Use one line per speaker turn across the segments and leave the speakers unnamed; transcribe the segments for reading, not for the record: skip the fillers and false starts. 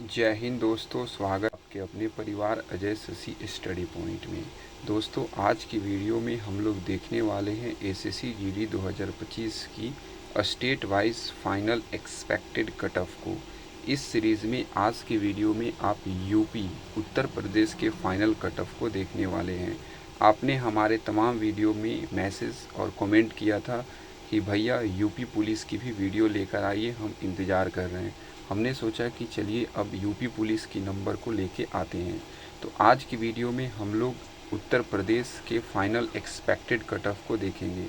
जय हिंद दोस्तों, स्वागत आपके अपने परिवार अजय शशि स्टडी पॉइंट में। दोस्तों, आज की वीडियो में हम लोग देखने वाले हैं एसएससी जीडी 2025 की state wise final expected cut off को। इस सीरीज़ में आज की वीडियो में आप यूपी उत्तर प्रदेश के फाइनल कट ऑफ को देखने वाले हैं। आपने हमारे तमाम वीडियो में मैसेज और कमेंट किया था कि भैया यूपी पुलिस की भी वीडियो लेकर आइए, हम इंतज़ार कर रहे हैं। हमने सोचा कि चलिए अब यूपी पुलिस की नंबर को लेके आते हैं। तो आज की वीडियो में हम लोग उत्तर प्रदेश के फाइनल एक्सपेक्टेड कट ऑफ को देखेंगे।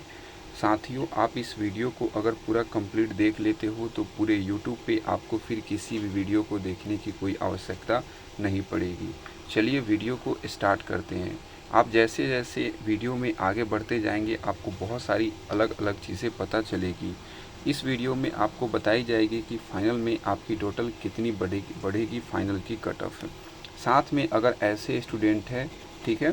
साथियों, आप इस वीडियो को अगर पूरा कंप्लीट देख लेते हो तो पूरे यूट्यूब पे आपको फिर किसी भी वीडियो को देखने की कोई आवश्यकता नहीं पड़ेगी। चलिए वीडियो को स्टार्ट करते हैं। आप जैसे जैसे वीडियो में आगे बढ़ते जाएंगे आपको बहुत सारी अलग अलग चीज़ें पता चलेगी। इस वीडियो में आपको बताई जाएगी कि फाइनल में आपकी टोटल कितनी बढ़ेगी फाइनल की कट ऑफ। साथ में अगर ऐसे स्टूडेंट हैं, ठीक है,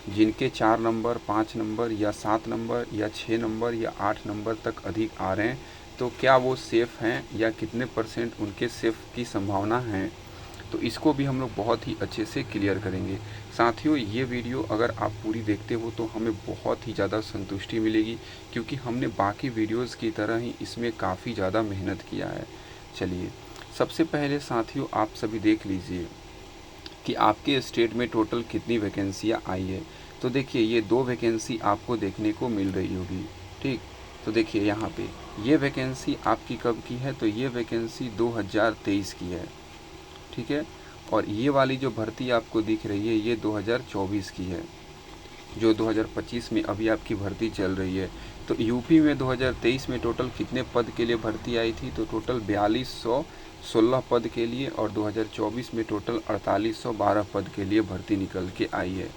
जिनके 4 नंबर, 5 नंबर या 7 नंबर या 6 नंबर या 8 नंबर तक अधिक आ रहे हैं, तो क्या वो सेफ़ हैं या कितने % उनके सेफ़ की संभावना है, तो इसको भी हम लोग बहुत ही अच्छे से क्लियर करेंगे। साथियों, ये वीडियो अगर आप पूरी देखते हो तो हमें बहुत ही ज़्यादा संतुष्टि मिलेगी, क्योंकि हमने बाकी वीडियोस की तरह ही इसमें काफ़ी ज़्यादा मेहनत किया है। चलिए, सबसे पहले साथियों आप सभी देख लीजिए कि आपके स्टेट में टोटल कितनी वैकेंसियाँ आई है। तो देखिए, ये 2 वैकेंसी आपको देखने को मिल रही होगी, ठीक। तो देखिए यहाँ पे ये वैकेंसी आपकी कब की है, तो ये वैकेंसी 2023 की है, ठीक है। और ये वाली जो भर्ती आपको दिख रही है ये 2024 की है, जो 2025 में अभी आपकी भर्ती चल रही है। तो यूपी में 2023 में टोटल कितने पद के लिए भर्ती आई थी, तो टोटल 4216 पद के लिए, और 2024 में टोटल 4812 पद के लिए भर्ती निकल के आई है,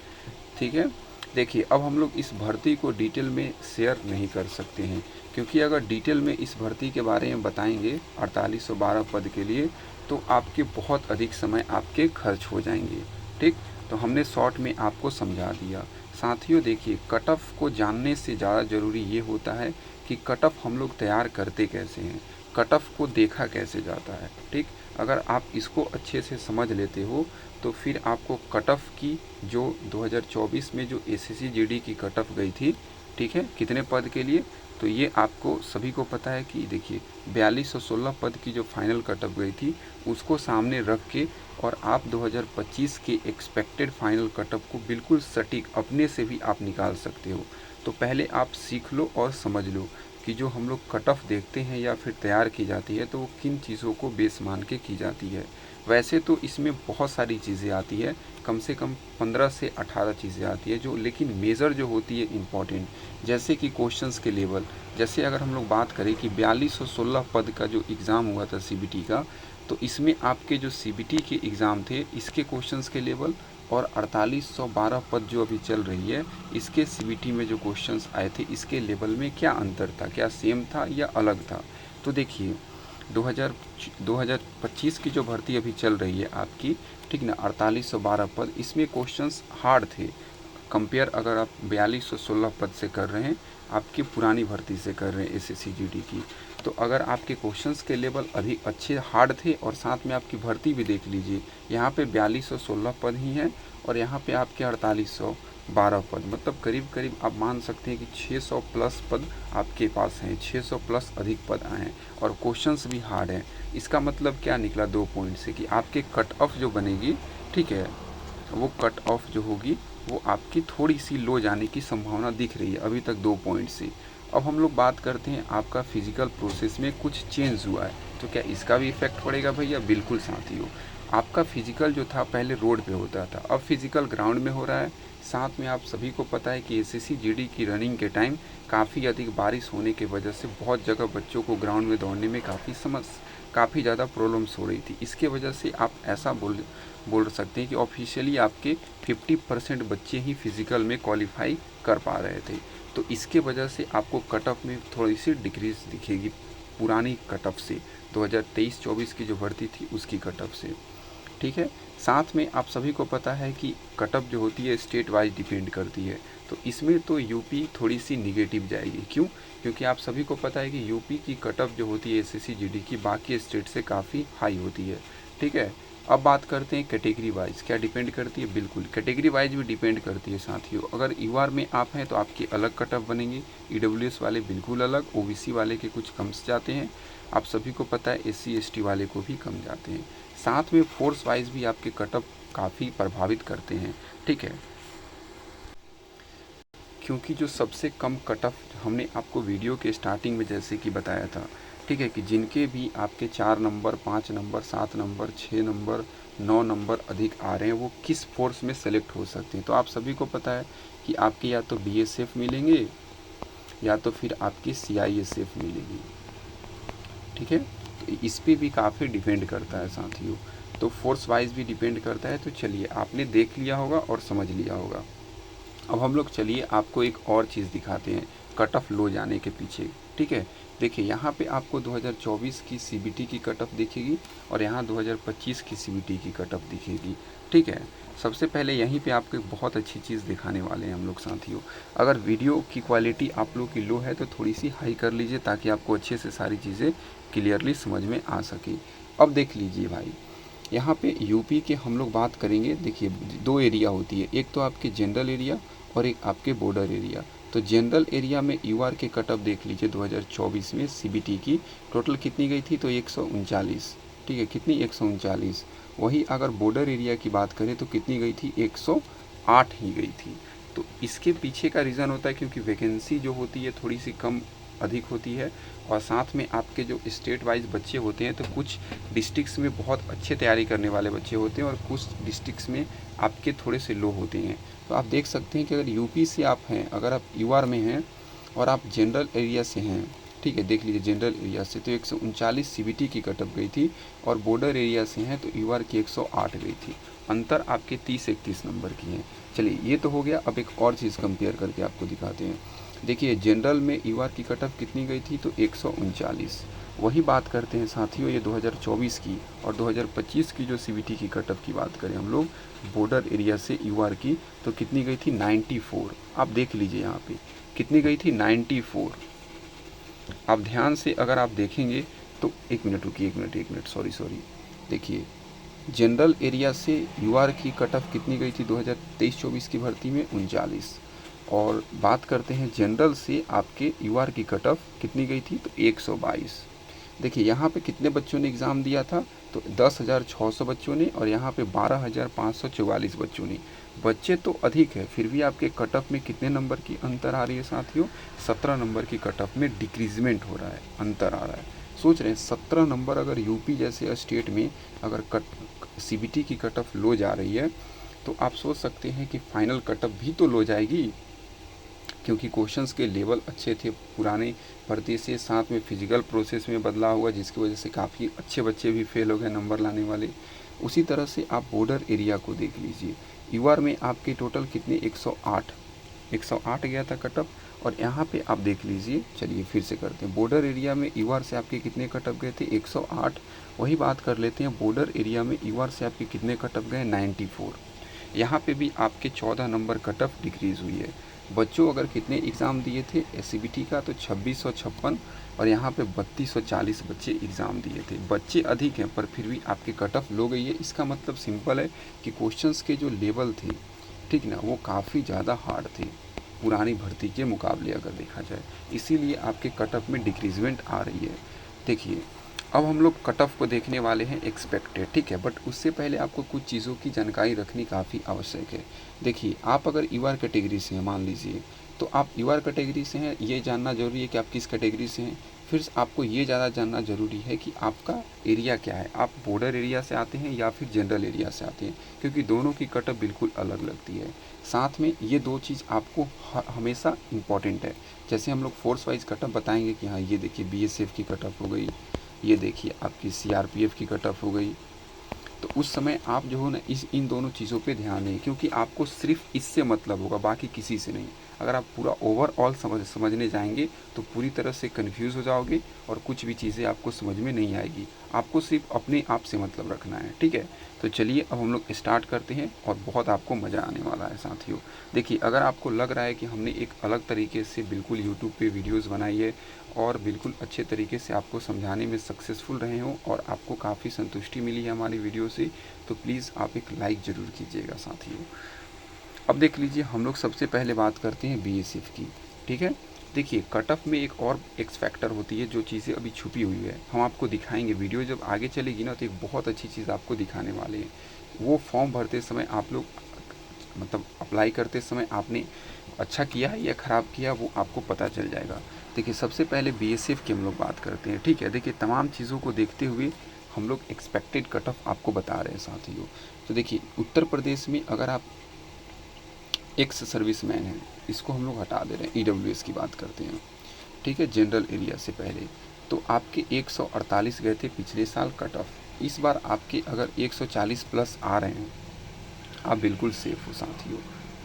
ठीक है। देखिए, अब हम लोग इस भर्ती को डिटेल में शेयर नहीं कर सकते हैं, क्योंकि अगर डिटेल में इस भर्ती के बारे में बताएंगे 4812 पद के लिए तो आपके बहुत अधिक समय आपके खर्च हो जाएंगे, ठीक। तो हमने शॉर्ट में आपको समझा दिया। साथियों देखिए, कट ऑफ को जानने से ज़्यादा ज़रूरी ये होता है कि कट ऑफ हम लोग तैयार करते कैसे हैं, कट ऑफ को देखा कैसे जाता है, ठीक। अगर आप इसको अच्छे से समझ लेते हो तो फिर आपको कट ऑफ की जो 2024 में जो एसएससी जीडी की कट ऑफ गई थी, ठीक है, कितने पद के लिए, तो ये आपको सभी को पता है कि देखिए 4216 पद की जो फाइनल कट ऑफ गई थी उसको सामने रख के और आप 2025 के एक्सपेक्टेड फाइनल कट ऑफ को बिल्कुल सटीक अपने से भी आप निकाल सकते हो। तो पहले आप सीख लो और समझ लो कि जो हम लोग कट ऑफ देखते हैं या फिर तैयार की जाती है तो वो किन चीज़ों को बेस मान के की जाती है। वैसे तो इसमें बहुत सारी चीज़ें आती है, कम से कम 15 से 18 चीज़ें आती है जो, लेकिन मेजर जो होती है इम्पॉर्टेंट, जैसे कि क्वेश्चंस के लेवल। जैसे अगर हम लोग बात करें कि 4216 पद का जो एग्ज़ाम हुआ था सीबीटी का, तो इसमें आपके जो सीबीटी के एग्ज़ाम थे इसके क्वेश्चंस के लेवल और 4812 पद जो अभी चल रही है इसके सीबीटी में जो क्वेश्चंस आए थे इसके लेवल में क्या अंतर था, क्या सेम था या अलग था। तो देखिए 2025 की जो भर्ती अभी चल रही है आपकी, ठीक ना, 4812 पद, इसमें क्वेश्चंस हार्ड थे कंपेयर अगर आप 4216 पद से कर रहे हैं, आपकी पुरानी भर्ती से कर रहे हैं एसएससी जीडी की। तो अगर आपके क्वेश्चंस के लेवल अधिक अच्छे हार्ड थे और साथ में आपकी भर्ती भी देख लीजिए, यहाँ पे 4216 पद ही हैं और यहाँ पे आपके 4812 पद, मतलब करीब करीब आप मान सकते हैं कि 600 प्लस पद आपके पास हैं, 600 प्लस अधिक पद आए हैं और क्वेश्चंस भी हार्ड हैं। इसका मतलब क्या निकला 2 पॉइंट से कि आपके कट ऑफ जो बनेगी, ठीक है, वो कट ऑफ जो होगी वो आपकी थोड़ी सी लो जाने की संभावना दिख रही है अभी तक 2 पॉइंट से। अब हम लोग बात करते हैं आपका फिजिकल प्रोसेस में कुछ चेंज हुआ है, तो क्या इसका भी इफेक्ट पड़ेगा भैया? बिल्कुल साथियों, आपका फिजिकल जो था पहले रोड पे होता था, अब फिजिकल ग्राउंड में हो रहा है। साथ में आप सभी को पता है कि एसएससी जीडी की रनिंग के टाइम काफ़ी अधिक बारिश होने की वजह से बहुत जगह बच्चों को ग्राउंड में दौड़ने में काफ़ी ज़्यादा प्रॉब्लम्स हो रही थी। इसके वजह से आप ऐसा बोल सकते हैं कि ऑफिशियली आपके 50% बच्चे ही फिज़िकल में क्वालिफाई कर पा रहे थे। तो इसके वजह से आपको कट ऑफ में थोड़ी सी डिक्रीज दिखेगी पुरानी कट ऑफ से, 2023-24 की जो भर्ती थी उसकी कट ऑफ से, ठीक है। साथ में आप सभी को पता है कि कट ऑफ जो होती है स्टेट वाइज डिपेंड करती है, तो इसमें तो यूपी थोड़ी सी निगेटिव जाएगी। क्यों? क्योंकि आप सभी को पता है कि यूपी की कट ऑफ जो होती है एसएससी जीडी की बाकी स्टेट से काफ़ी हाई होती है। ठीक है। अब बात करते हैं कैटेगरी वाइज क्या डिपेंड करती है। बिल्कुल कैटेगरी वाइज भी डिपेंड करती है साथियों। अगर यूआर में आप हैं तो आपके अलग कट ऑफ बनेंगे, ईडब्ल्यूएस वाले बिल्कुल अलग, ओबीसी वाले के कुछ कम से जाते हैं, आप सभी को पता है एससी एसटी वाले को भी कम जाते हैं। साथ में फोर्स वाइज भी आपके कट ऑफ काफ़ी प्रभावित करते हैं, ठीक है। क्योंकि जो सबसे कम कट ऑफ हमने आपको वीडियो के स्टार्टिंग में जैसे कि बताया था, ठीक है, कि जिनके भी आपके 4 number 5 number 7 number 6 number 9 number अधिक आ रहे हैं वो किस फोर्स में सेलेक्ट हो सकते हैं। तो आप सभी को पता है कि आपके या तो बीएसएफ मिलेंगे या तो फिर आपकी सीआईएसएफ मिलेगी, ठीक है। तो इस पर भी काफ़ी डिपेंड करता है साथियों, तो फोर्स वाइज भी डिपेंड करता है। तो चलिए आपने देख लिया होगा और समझ लिया होगा। अब हम लोग चलिए आपको एक और चीज़ दिखाते हैं कट ऑफ लो जाने के पीछे, ठीक है। देखिए यहाँ पे आपको 2024 की सीबीटी की कट ऑफ दिखेगी और यहाँ 2025 की सीबीटी की कट ऑफ दिखेगी, ठीक है। सबसे पहले यहीं पे आपको एक बहुत अच्छी चीज़ दिखाने वाले हैं हम लोग साथियों। अगर वीडियो की क्वालिटी आप लोग की लो है तो थोड़ी सी हाई कर लीजिए ताकि आपको अच्छे से सारी चीज़ें क्लियरली समझ में आ सके। अब देख लीजिए भाई, यहाँ पे यूपी के हम लोग बात करेंगे। देखिए 2 एरिया होती है, एक तो आपके जनरल एरिया और एक आपके बॉर्डर एरिया। तो जनरल एरिया में यूआर के कट ऑफ देख लीजिए 2024 में सीबीटी की टोटल कितनी गई थी तो 139, ठीक है, कितनी 139। वही अगर बॉर्डर एरिया की बात करें तो कितनी गई थी 108 ही गई थी। तो इसके पीछे का रीज़न होता है क्योंकि वैकेंसी जो होती है थोड़ी सी कम अधिक होती है और साथ में आपके जो स्टेट वाइज बच्चे होते हैं तो कुछ डिस्ट्रिक्ट्स में बहुत अच्छे तैयारी करने वाले बच्चे होते हैं और कुछ डिस्ट्रिक्ट्स में आपके थोड़े से लो होते हैं। तो आप देख सकते हैं कि अगर यूपी से आप हैं, अगर आप यूआर में हैं और आप जनरल एरिया से हैं, ठीक है, देख लीजिए जनरल एरिया से तो 139 सीबीटी की कट ऑफ गई थी और बॉर्डर एरिया से हैं तो यूआर की 108 गई थी। अंतर आपके 30-31 नंबर की है। चलिए ये तो हो गया। अब एक और चीज़ कंपेयर करके आपको दिखाते हैं। देखिए जनरल में यूआर की कट ऑफ कितनी गई थी तो 139। वही बात करते हैं साथियों ये 2024 की और 2025 की जो सीबीटी की कट ऑफ की बात करें हम लोग बॉर्डर एरिया से यूआर की तो कितनी गई थी 94। आप देख लीजिए यहाँ पे कितनी गई थी 94। आप ध्यान से अगर आप देखेंगे तो एक मिनट रुकिए, एक मिनट सॉरी। देखिए जनरल एरिया से यूआर की कट ऑफ कितनी गई थी 2023-24 की भर्ती में 39। और बात करते हैं जनरल से आपके यूआर की कट ऑफ कितनी गई थी तो 122। देखिए यहाँ पे कितने बच्चों ने एग्ज़ाम दिया था तो 10,600 बच्चों ने और यहाँ पे 12,544 बच्चों ने। बच्चे तो अधिक है फिर भी आपके कट ऑफ में कितने नंबर की अंतर आ रही है साथियों, 17 नंबर की कट ऑफ में डिक्रीजमेंट हो रहा है, अंतर आ रहा है। सोच रहे हैं 17 नंबर अगर यूपी जैसे स्टेट में अगर सीबीटी की कट ऑफ लो जा रही है तो आप सोच सकते हैं कि फाइनल कट ऑफ भी तो लो जाएगी, क्योंकि क्वेश्चंस के लेवल अच्छे थे पुराने भर्ती से, साथ में फिजिकल प्रोसेस में बदलाव हुआ जिसकी वजह से काफ़ी अच्छे बच्चे भी फेल हो गए नंबर लाने वाले। उसी तरह से आप बॉर्डर एरिया को देख लीजिए, यूआर में आपके टोटल कितने 108 गया था कट ऑफ और यहाँ पे आप देख लीजिए। चलिए फिर से करते हैं, बॉर्डर एरिया में यूआर से आपके कितने कट ऑफ गए थे 108। वही बात कर लेते हैं बॉर्डर एरिया में यूआर से आपके कितने कट ऑफ गए 94। यहाँ पे भी आपके 14 नंबर कट ऑफ डिक्रीज़ हुई है। बच्चों अगर कितने एग्ज़ाम दिए थे एससीबीटी का तो 2656 और यहाँ पे 3240 बच्चे एग्ज़ाम दिए थे। बच्चे अधिक हैं पर फिर भी आपके कट ऑफ लो गई है। इसका मतलब सिंपल है कि क्वेश्चंस के जो लेवल थे, ठीक ना, वो काफ़ी ज़्यादा हार्ड थे पुरानी भर्ती के मुकाबले अगर देखा जाए, इसीलिए आपके कट ऑफ में डिक्रीजमेंट आ रही है। देखिए अब हम लोग कट ऑफ को देखने वाले हैं एक्सपेक्टेड, ठीक है, बट उससे पहले आपको कुछ चीज़ों की जानकारी रखनी काफ़ी आवश्यक है। देखिए आप अगर यूआर कैटेगरी से हैं मान लीजिए, तो आप यूआर कैटेगरी से हैं ये जानना ज़रूरी है कि आप किस कैटेगरी से हैं। फिर आपको ये ज़्यादा जानना ज़रूरी है कि आपका एरिया क्या है, आप बॉर्डर एरिया से आते हैं या फिर जनरल एरिया से आते हैं, क्योंकि दोनों की कट ऑफ बिल्कुल अलग लगती है। साथ में ये दो चीज़ आपको हमेशा इम्पॉर्टेंट है। जैसे हम लोग फोर्स वाइज कट ऑफ बताएंगे कि हाँ ये देखिए बीएसएफ की कट ऑफ हो गई, ये देखिए आपकी सीआरपीएफ की कट ऑफ हो गई, तो उस समय आप जो हो ना इन दोनों चीज़ों पे ध्यान दें, क्योंकि आपको सिर्फ इससे मतलब होगा बाकी किसी से नहीं। अगर आप पूरा ओवरऑल समझने जाएंगे तो पूरी तरह से कंफ्यूज हो जाओगे और कुछ भी चीज़ें आपको समझ में नहीं आएगी। आपको सिर्फ अपने आप से मतलब रखना है, ठीक है। तो चलिए अब हम लोग स्टार्ट करते हैं और बहुत आपको मज़ा आने वाला है साथियों। देखिए, अगर आपको लग रहा है कि हमने एक अलग तरीके से बिल्कुल यूट्यूब पे वीडियोस बनाई है और बिल्कुल अच्छे तरीके से आपको समझाने में सक्सेसफुल रहे हों और आपको काफ़ी संतुष्टि मिली है हमारी वीडियो से, तो प्लीज़ आप एक लाइक ज़रूर कीजिएगा साथियों। अब देख लीजिए, हम लोग सबसे पहले बात करते हैं बीएसएफ की, ठीक है। देखिए, कट ऑफ में एक और एक्स फैक्टर होती है जो चीज़ें अभी छुपी हुई है, हम आपको दिखाएंगे। वीडियो जब आगे चलेगी ना तो एक बहुत अच्छी चीज़ आपको दिखाने वाले हैं। वो फॉर्म भरते समय आप लोग मतलब अप्लाई करते समय आपने अच्छा किया है या ख़राब किया वो आपको पता चल जाएगा। देखिए, सबसे पहले बीएसएफ की हम लोग बात करते हैं, ठीक है। देखिए, तमाम चीज़ों को देखते हुए हम लोग एक्सपेक्टेड कट ऑफ आपको बता रहे हैं साथियों। तो देखिए, उत्तर प्रदेश में अगर आप एक्स सर्विसमैन है, इसको हम लोग हटा दे रहे हैं, ईडब्ल्यूएस की बात करते हैं, ठीक है, जनरल एरिया से पहले, तो आपके 148 गए थे पिछले साल कट ऑफ। इस बार आपके अगर 140 प्लस आ रहे हैं, आप बिल्कुल सेफ़ हो साथियों,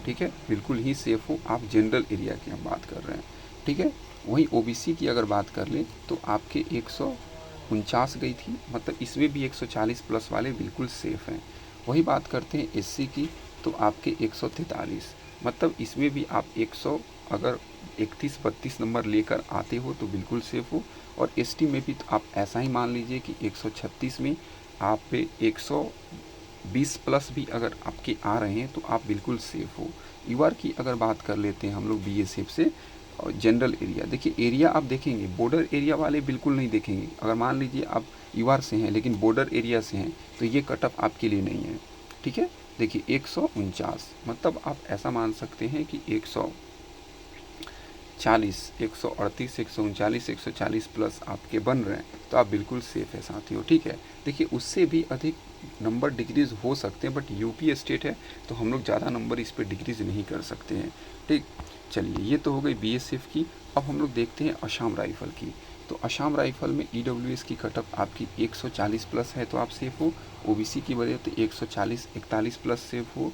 ठीक है, बिल्कुल ही सेफ़ हो। आप जनरल एरिया की हम बात कर रहे हैं, ठीक है। वहीं ओबीसी की अगर बात कर लें तो आपके 149 गई थी, मतलब इसमें भी 140 प्लस वाले बिल्कुल सेफ़ हैं। वही बात करते हैं एससी की, तो आपके 143, मतलब इसमें भी आप 100 अगर 31-32 नंबर लेकर आते हो तो बिल्कुल सेफ़ हो। और एसटी में भी तो आप ऐसा ही मान लीजिए कि 136 में आप पे 120 प्लस भी अगर आपके आ रहे हैं तो आप बिल्कुल सेफ़ हो। यूआर की अगर बात कर लेते हैं हम लोग बीएसएफ से, और जनरल एरिया, देखिए एरिया आप देखेंगे, बॉर्डर एरिया वाले बिल्कुल नहीं देखेंगे। अगर मान लीजिए आप यूआर से हैं लेकिन बॉर्डर एरिया से हैं तो ये कट ऑफ आपके लिए नहीं है, ठीक है। देखिए 149, मतलब आप ऐसा मान सकते हैं कि 140, 138, 139, 140 प्लस आपके बन रहे हैं तो आप बिल्कुल सेफ़ है साथियों, ठीक है। देखिए, उससे भी अधिक नंबर डिक्रीज़ हो सकते हैं, बट यूपी स्टेट है तो हम लोग ज़्यादा नंबर इस पर डिक्रीज़ नहीं कर सकते हैं, ठीक। चलिए, ये तो हो गई बीएसएफ की। अब हम लोग देखते हैं असम राइफ़ल की। तो असम राइफ़ल में ईडब्ल्यूएस की कटअप आपकी 140 प्लस है तो आप सेफ़ हो। ओबीसी की वजह तो 140, 41 प्लस सेफ़ हो।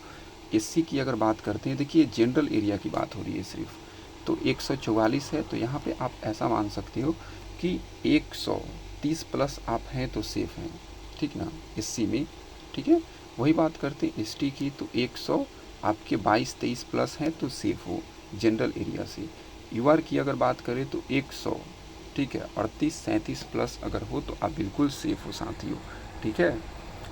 एससी की अगर बात करते हैं, देखिए जनरल एरिया की बात हो रही है सिर्फ, तो 144 है, तो यहाँ पे आप ऐसा मान सकते हो कि 130 प्लस आप हैं तो सेफ़ हैं, ठीक ना, एससी में, ठीक है। वही बात करते हैं एसटी की, तो 100 आपके 22-23 प्लस हैं तो सेफ़ हो जनरल एरिया से। यूआर की अगर बात करें तो 100, ठीक है, 38-37 प्लस अगर हो तो आप बिल्कुल सेफ़ हो साथियों, ठीक है।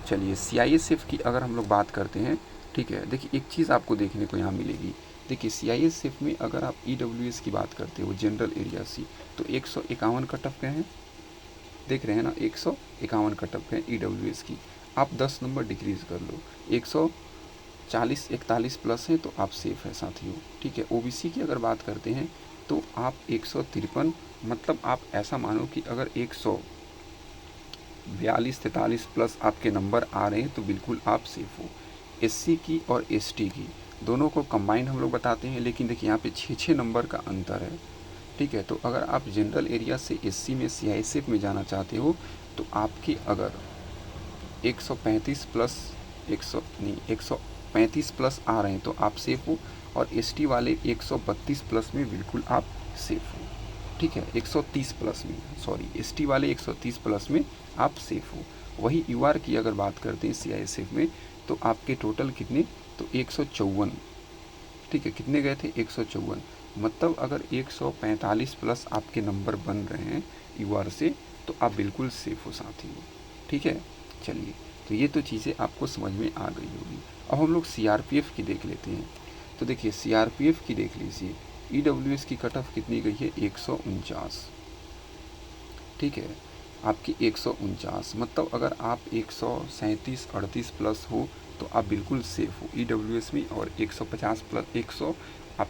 चलिए, सीआईएसएफ की अगर हम लोग बात करते हैं, ठीक है, देखिए एक चीज़ आपको देखने को यहाँ मिलेगी। देखिए, सीआईएसएफ में अगर आप ईडब्ल्यूएस की बात करते हो जनरल एरिया से, तो 151 कट ऑफ गए हैं, देख रहे हैं ना, 151 कट ऑफ है ईडब्ल्यूएस की। आप 10 नंबर डिक्रीज़ कर लो, 140-41 प्लस है तो आप सेफ़ है साथियों, ठीक है। ओबीसी की अगर बात करते हैं तो आप 153, मतलब आप ऐसा मानो कि अगर 142-43 प्लस आपके नंबर आ रहे हैं तो बिल्कुल आप सेफ़ हो। एससी की और एसटी की दोनों को कंबाइंड हम लोग बताते हैं, लेकिन देखिए यहाँ पे 6-6 नंबर का अंतर है, ठीक है। तो अगर आप जनरल एरिया से एससी में सीआईएसएफ में जाना चाहते हो तो आपकी अगर 135 प्लस 100 नहीं 135 प्लस आ रहे हैं तो आप सेफ़ हो। और एसटी वाले 132 प्लस में बिल्कुल आप सेफ़ हो, ठीक है, 130 प्लस में, सॉरी, एसटी वाले 130 प्लस में आप सेफ़ हो। वही यूआर की अगर बात करते हैं सीआईएसएफ में, तो आपके टोटल कितने, तो 154, ठीक है, कितने गए थे, 154, मतलब अगर 145 प्लस आपके नंबर बन रहे हैं यूआर से तो आप बिल्कुल सेफ़ हो साथियों, ठीक है। चलिए, तो ये तो चीज़ें आपको समझ में आ गई होगी। अब हम लोग सीआरपीएफ की देख लेते हैं। तो देखिए, सीआरपीएफ की देख लीजिए, ईडब्ल्यूएस की कट ऑफ कितनी गई है, 149, ठीक है, आपकी 149, मतलब अगर आप 137-38 प्लस हो तो आप बिल्कुल सेफ़ हो ईडब्ल्यूएस में। और 150 प्लस 100 आप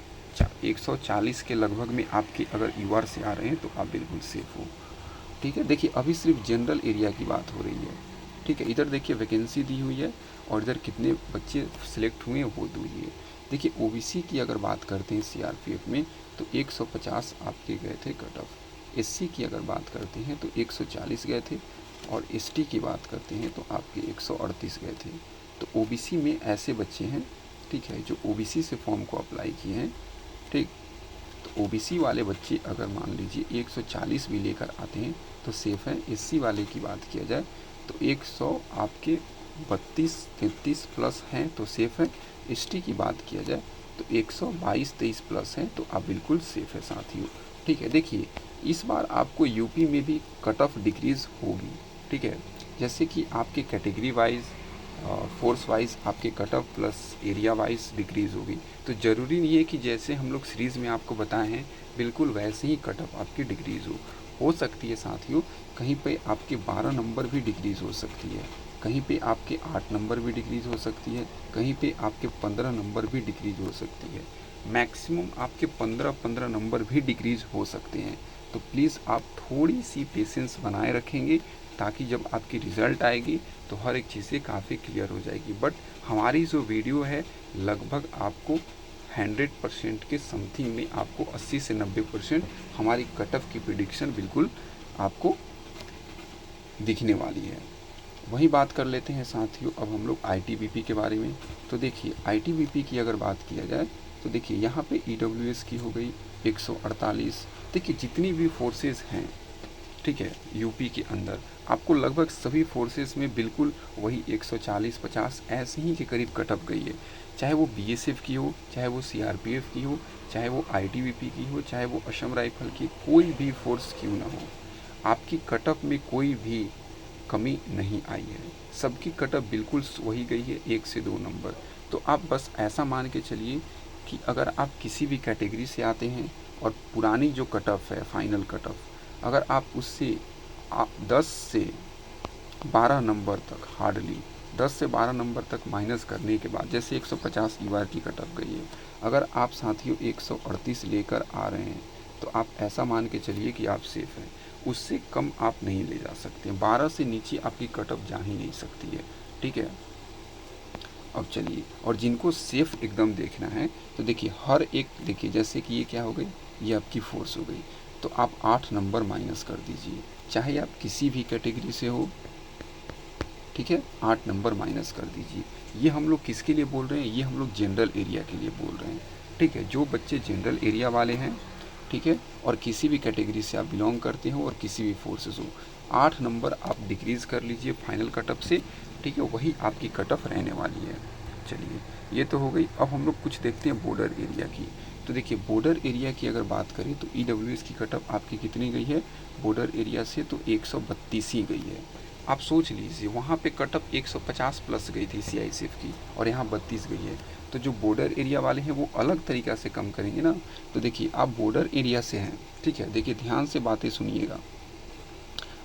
140 के लगभग में आपके अगर यूआर से आ रहे हैं तो आप बिल्कुल सेफ़ हो, ठीक है। देखिए, अभी सिर्फ जनरल एरिया की बात हो रही है, ठीक है। इधर देखिए वैकेंसी दी हुई है और इधर कितने बच्चे सिलेक्ट हुए हैं वो दी हुई है। देखिए, ओबीसी की अगर बात करते हैं सीआरपीएफ में तो 150 आपके गए थे कट ऑफ। एससी की अगर बात करते हैं तो 140 गए थे। और एसटी की बात करते हैं तो आपके 138 गए थे। तो ओबीसी में ऐसे बच्चे हैं, ठीक है, जो ओबीसी से फॉर्म को अप्लाई किए हैं ठीक। तो ओबीसी वाले बच्चे अगर मान लीजिए 140 भी लेकर आते हैं तो सेफ़ है। एससी वाले की बात किया जाए तो 100 आपके 32-33 प्लस हैं तो सेफ़ है। एसटी की बात किया जाए तो 122-23 प्लस हैं तो आप बिल्कुल सेफ़ है साथियों। ठीक है, देखिए इस बार आपको यूपी में भी कट ऑफ डिक्रीज़ होगी। ठीक है, जैसे कि आपके कैटेगरी वाइज फोर्स वाइज आपके cut off plus area wise decrease होगी। तो ज़रूरी नहीं है कि जैसे हम लोग सीरीज़ में आपको बताए हैं बिल्कुल वैसे ही कट ऑफ आपकी डिक्रीज़ हो सकती है साथियों। कहीं पे आपके 12 नंबर भी डिक्रीज़ हो सकती है, कहीं पे आपके 8 नंबर भी डिक्रीज़ हो सकती है, कहीं पे आपके 15 नंबर भी डिक्रीज़ हो सकती है, मैक्सिमम आपके 15-15 नंबर भी डिक्रीज़ हो सकते हैं। तो प्लीज़ आप थोड़ी सी पेशेंस बनाए रखेंगे ताकि जब आपकी रिज़ल्ट आएगी तो हर एक चीज़ें काफ़ी क्लियर हो जाएगी। बट हमारी जो वीडियो है लगभग आपको 100% के समथिंग में आपको 80 से 90% हमारी कट ऑफ की प्रिडिक्शन बिल्कुल आपको दिखने वाली है। वही बात कर लेते हैं साथियों अब हम लोग आईटीबीपी के बारे में। तो देखिए आईटीबीपी की अगर बात किया जाए तो देखिए यहाँ पे ईडब्ल्यूएस की हो गई 148। देखिए जितनी भी फोर्सेस हैं, ठीक है, यूपी के अंदर आपको लगभग सभी फोर्सेस में बिल्कुल वही 140-50 ऐसे ही के करीब कट ऑफ गई है। चाहे वो बीएसएफ की हो, चाहे वो सीआरपीएफ की हो, चाहे वो आईटीबीपी की हो, चाहे वो असम राइफल की, कोई भी फोर्स क्यों ना हो, आपकी कट ऑफ में कोई भी कमी नहीं आई है। सबकी कट ऑफ बिल्कुल वही गई है, 1 से 2 नंबर। तो आप बस ऐसा मान के चलिए कि अगर आप किसी भी कैटेगरी से आते हैं और पुरानी जो कट ऑफ है फाइनल कट ऑफ, अगर आप उससे 10 से 12 नंबर तक हार्डली 10 से 12 नंबर तक माइनस करने के बाद, जैसे 150 बार की कट ऑफ गई है, अगर आप साथियों 138 लेकर आ रहे हैं तो आप ऐसा मान के चलिए कि आप सेफ हैं। उससे कम आप नहीं ले जा सकते, 12 से नीचे आपकी कट ऑफ जा ही नहीं सकती है। ठीक है, अब चलिए और जिनको सेफ एकदम देखना है तो देखिए हर एक, देखिए जैसे कि ये क्या हो गई, ये आपकी फोर्स हो गई, तो आप 8 नंबर माइनस कर दीजिए, चाहे आप किसी भी कैटेगरी से हो। ठीक है, 8 नंबर माइनस कर दीजिए। ये हम लोग किसके लिए बोल रहे हैं, ये हम लोग जनरल एरिया के लिए बोल रहे हैं। ठीक है, जो बच्चे जनरल एरिया वाले हैं, ठीक है, और किसी भी कैटेगरी से आप बिलोंग करते हो और किसी भी फोर्सेस हो, 8 नंबर आप डिक्रीज़ कर लीजिए फाइनल कट ऑफ से। ठीक है, वही आपकी कट ऑफ रहने वाली है। चलिए ये तो हो गई। अब हम लोग कुछ देखते हैं बॉर्डर एरिया की। तो देखिए बॉर्डर एरिया की अगर बात करें तो ईडब्ल्यूएस की कट ऑफ आपकी कितनी गई है बॉर्डर एरिया से, तो 132 ही गई है। आप सोच लीजिए वहाँ पे कट ऑफ 150 प्लस गई थी सीआईएसएफ की और यहाँ 32 गई है। तो जो बॉर्डर एरिया वाले हैं वो अलग तरीक़ा से कम करेंगे ना। तो देखिए आप बॉर्डर एरिया से हैं, ठीक है, देखिए ध्यान से बातें सुनिएगा।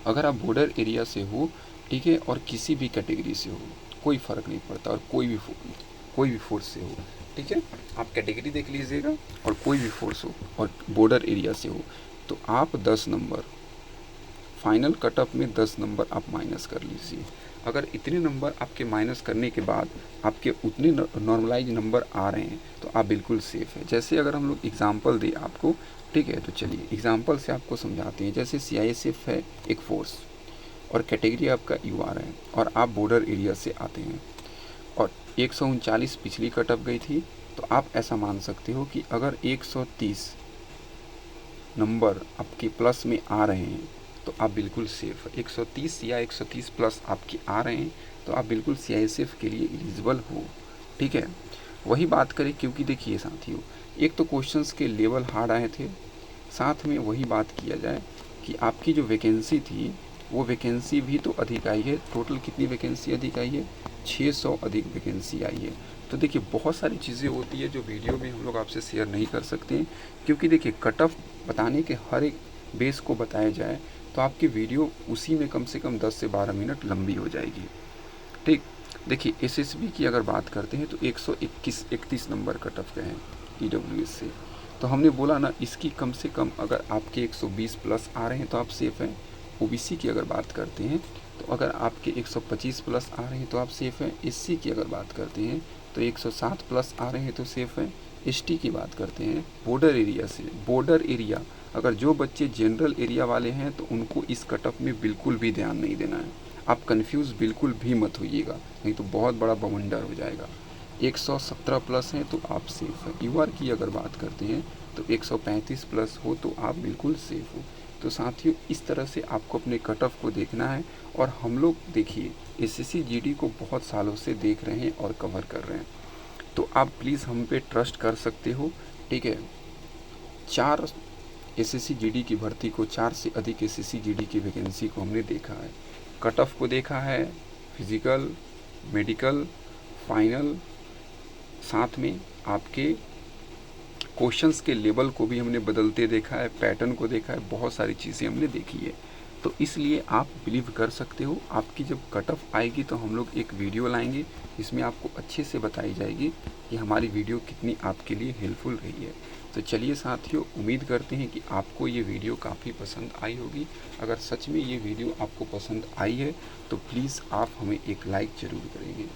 अगर आप बॉर्डर एरिया से हो, ठीक है, और किसी भी कैटेगरी से हो, कोई फ़र्क नहीं पड़ता, और कोई भी फोर्स से हो, ठीक है, आप कैटेगरी देख लीजिएगा, और कोई भी फोर्स हो और बॉर्डर एरिया से हो, तो आप 10 नंबर फाइनल कट ऑफ में 10 नंबर आप माइनस कर लीजिए। अगर इतने नंबर आपके माइनस करने के बाद आपके उतने नॉर्मलाइज नंबर आ रहे हैं तो आप बिल्कुल सेफ़ है। जैसे अगर हम लोग एग्जांपल दें आपको, ठीक है, तो चलिए एग्जांपल से आपको समझाते हैं। जैसे सीआईएसएफ है एक फोर्स और कैटेगरी आपका यूआर है और आप बॉर्डर एरिया से आते हैं और 139 पिछली कट ऑफ गई थी, तो आप ऐसा मान सकते हो कि अगर 130 नंबर आपके प्लस में आ रहे हैं तो आप बिल्कुल सेफ है। 130 या 130 प्लस आपके आ रहे हैं तो आप बिल्कुल सीआईएसएफ के लिए एलिजिबल हो। ठीक है, वही बात करें, क्योंकि देखिए साथियों एक तो क्वेश्चंस के लेवल हार्ड आए थे, साथ में वही बात किया जाए कि आपकी जो वैकेंसी थी वो वैकेंसी भी तो अधिक आई है। टोटल कितनी वैकेंसी अधिक आई है, 600 अधिक वैकेंसी आई है। तो देखिए बहुत सारी चीज़ें होती है जो वीडियो में हम लोग आपसे शेयर नहीं कर सकते हैं, क्योंकि देखिए कट ऑफ बताने के हर एक बेस को बताया जाए तो आपकी वीडियो उसी में कम से कम 10 से 12 मिनट लंबी हो जाएगी। ठीक, देखिए एसएसबी की अगर बात करते हैं तो 131 नंबर कट ऑफ गए हैं ईडब्ल्यूएस से। तो हमने बोला ना, इसकी कम से कम अगर आपके 120 प्लस आ रहे हैं तो आप सेफ़ हैं। ओबीसी की अगर बात करते हैं तो अगर आपके 125 प्लस आ रहे हैं तो आप सेफ़ हैं। एससी की अगर बात करते हैं तो 107 प्लस आ रहे हैं तो सेफ़ हैं। एसटी की बात करते हैं बॉर्डर एरिया से, बॉर्डर एरिया अगर जो बच्चे जनरल एरिया वाले हैं तो उनको इस कट ऑफ में बिल्कुल भी ध्यान नहीं देना है। आप कंफ्यूज बिल्कुल भी मत होइएगा, नहीं तो बहुत बड़ा बवंडर हो जाएगा। 117 प्लस हैं तो आप सेफ हैं। यूआर की अगर बात करते हैं तो 135 प्लस हो तो आप बिल्कुल सेफ़ हो। तो साथियों, इस तरह से आपको अपने कट ऑफ को देखना है। और हम लोग देखिए एसएससी जीडी को बहुत सालों से देख रहे हैं और कवर कर रहे हैं, तो आप प्लीज़ हम पे ट्रस्ट कर सकते हो। ठीक है, 4 एसएससी जीडी की भर्ती को, 4 से अधिक एसएससी जीडी की वैकेंसी को हमने देखा है, कट ऑफ को देखा है, फिजिकल, मेडिकल, फाइनल, साथ में आपके क्वेश्चंस के लेवल को भी हमने बदलते देखा है, पैटर्न को देखा है, बहुत सारी चीज़ें हमने देखी है। तो इसलिए आप बिलीव कर सकते हो, आपकी जब कट ऑफ आएगी तो हम लोग एक वीडियो लाएंगे, इसमें आपको अच्छे से बताई जाएगी कि हमारी वीडियो कितनी आपके लिए हेल्पफुल रही है। तो चलिए साथियों, उम्मीद करते हैं कि आपको ये वीडियो काफ़ी पसंद आई होगी। अगर सच में ये वीडियो आपको पसंद आई है तो प्लीज़ आप हमें एक लाइक ज़रूर करेंगे।